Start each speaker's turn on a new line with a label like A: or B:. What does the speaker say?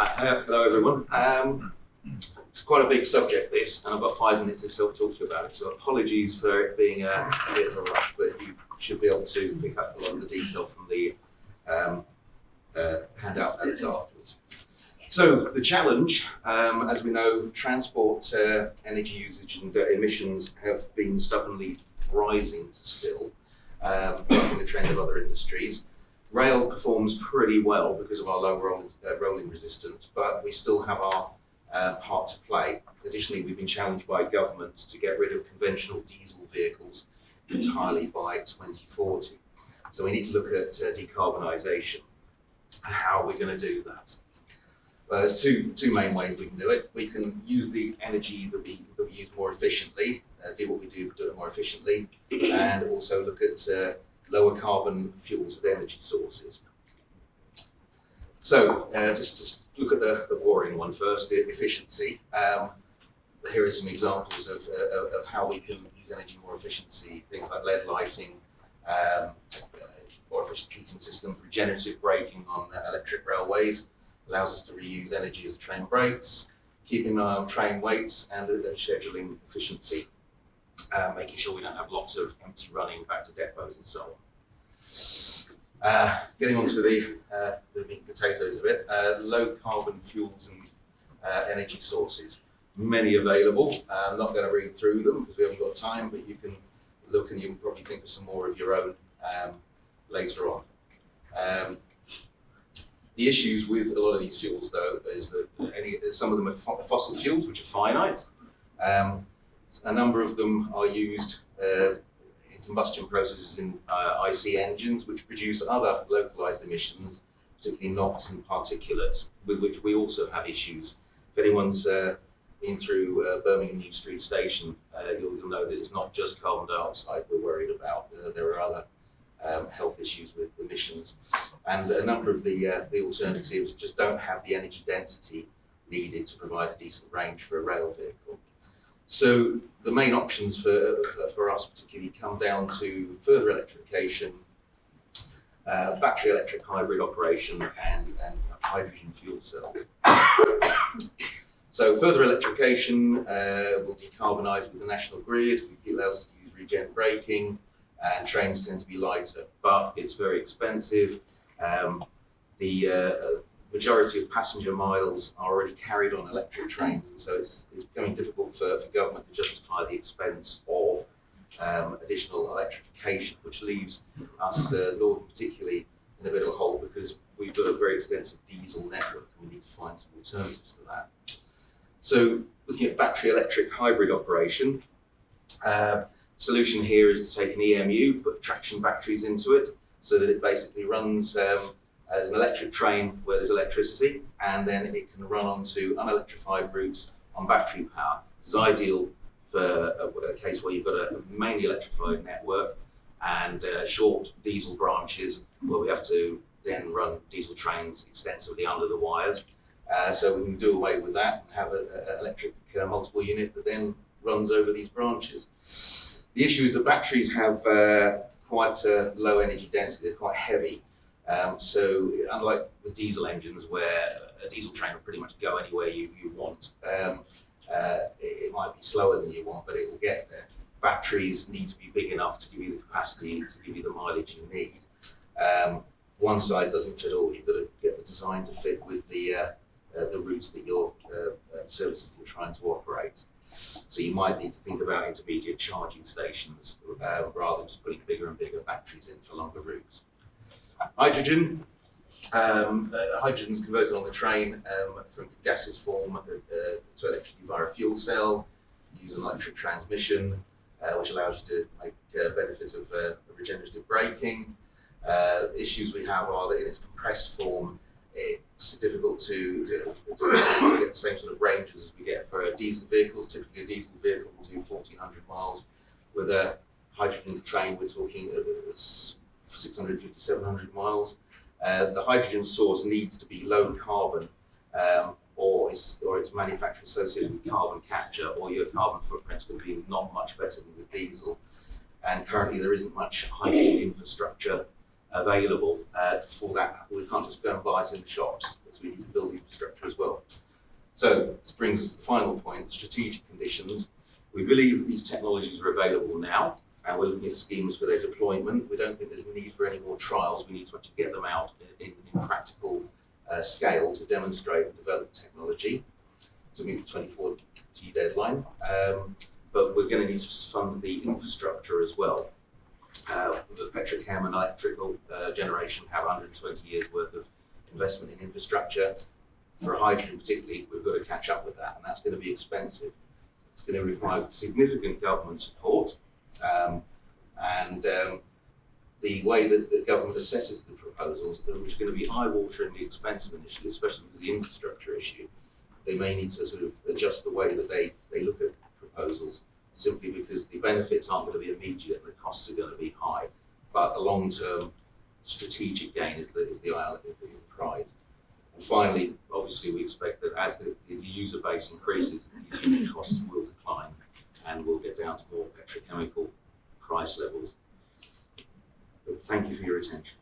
A: Hello everyone. It's quite a big subject this, and I've got 5 minutes to talk to you about it, so apologies for it being a bit of a rush, but you should be able to pick up a lot of the detail from the handout notes afterwards. So the challenge, as we know, transport energy usage and emissions have been stubbornly rising still, following the trend of other industries. Rail performs pretty well because of our low rolling resistance, but we still have our part to play. Additionally, we've been challenged by governments to get rid of conventional diesel vehicles entirely by 2040. So we need to look at decarbonisation. How are we going to do that? Well, there's two main ways we can do it. We can use the energy that we use more efficiently, do what we do, but do it more efficiently, and also look at lower carbon fuels and energy sources. So just look at the boring one first, efficiency. Here are some examples of how we can use energy more efficiency, things like LED lighting, more efficient heating systems, regenerative braking on electric railways, allows us to reuse energy as the train brakes, keeping an eye on train weights and scheduling efficiency, making sure we don't have lots of empty running back to depots and so on. Getting on to the meat and potatoes of it, low carbon fuels and energy sources. Many available. I'm not going to read through them because we haven't got time, but you can look and you can probably think of some more of your own later on. The issues with a lot of these fuels, though, is that some of them are fossil fuels, which are finite. A number of them are used in combustion processes in IC engines, which produce other localized emissions, particularly NOx and particulates, with which we also have issues. If anyone's been through Birmingham New Street Station, you'll know that it's not just carbon dioxide we're worried about. There are other health issues with emissions, and a number of the alternatives just don't have the energy density needed to provide a decent range for a rail vehicle. So the main options for us particularly come down to further electrification, battery electric hybrid operation, and hydrogen fuel cells. So further electrification will decarbonise with the national grid. It allows us to use regen braking, and trains tend to be lighter, but it's very expensive. The majority of passenger miles are already carried on electric trains, and so it's becoming difficult for government to justify the expense of additional electrification, which leaves us, Northern particularly, in a bit of a hole because we've got a very extensive diesel network and we need to find some alternatives to that. So looking at battery electric hybrid operation, solution here is to take an EMU, put traction batteries into it, so that it basically runs as an electric train where there's electricity, and then it can run onto unelectrified routes on battery power. This is ideal for a case where you've got a mainly electrified network and short diesel branches where we have to then run diesel trains extensively under the wires. So we can do away with that and have an electric multiple unit that then runs over these branches. The issue is that batteries have quite a low energy density, they're quite heavy. So unlike the diesel engines where a diesel train will pretty much go anywhere you want, it might be slower than you want, but it will get there. Batteries need to be big enough to give you the capacity, to give you the mileage you need. One size doesn't fit all. You've got to get the design to fit with the routes that services that you're trying to operate. So you might need to think about intermediate charging stations rather than just putting bigger and bigger batteries in for longer routes. Hydrogen. Hydrogen is converted on the train from gaseous form to electricity via a fuel cell. Use an electric transmission, which allows you to make benefits of regenerative braking. Issues we have are that in its compressed form, it's difficult to get the same sort of ranges as we get for diesel vehicles. Typically, a diesel vehicle will do 1,400 miles. With a hydrogen train, we're talking 650, 700 miles. The hydrogen source needs to be low carbon, or its manufacture associated with carbon capture, or your carbon footprint's going to be not much better than with diesel. And currently, there isn't much hydrogen infrastructure available. For that, we can't just go and buy it in the shops, because we need to build the infrastructure as well. So this brings us to the final point, strategic conditions. We believe that these technologies are available now, and we're looking at schemes for their deployment. We don't think there's a need for any more trials. We need to actually get them out in practical scale to demonstrate and develop technology to meet the 2040 deadline. But we're going to need to fund the infrastructure as well. The petrochem and electrical generation have 120 years worth of investment in infrastructure. For hydrogen particularly, we've got to catch up with that, and that's going to be expensive. It's going to require significant government support, and the way that the government assesses the proposals, which are going to be eye-wateringly expensive initially, especially because of the infrastructure issue, they may need to sort of adjust the way that they look at proposals, simply because the benefits aren't going to be immediate and the costs are going to be high, but a long-term strategic gain is the prize. And finally, obviously, we expect that as the user base increases, these unit costs will decline and we'll get down to more petrochemical price levels. But thank you for your attention.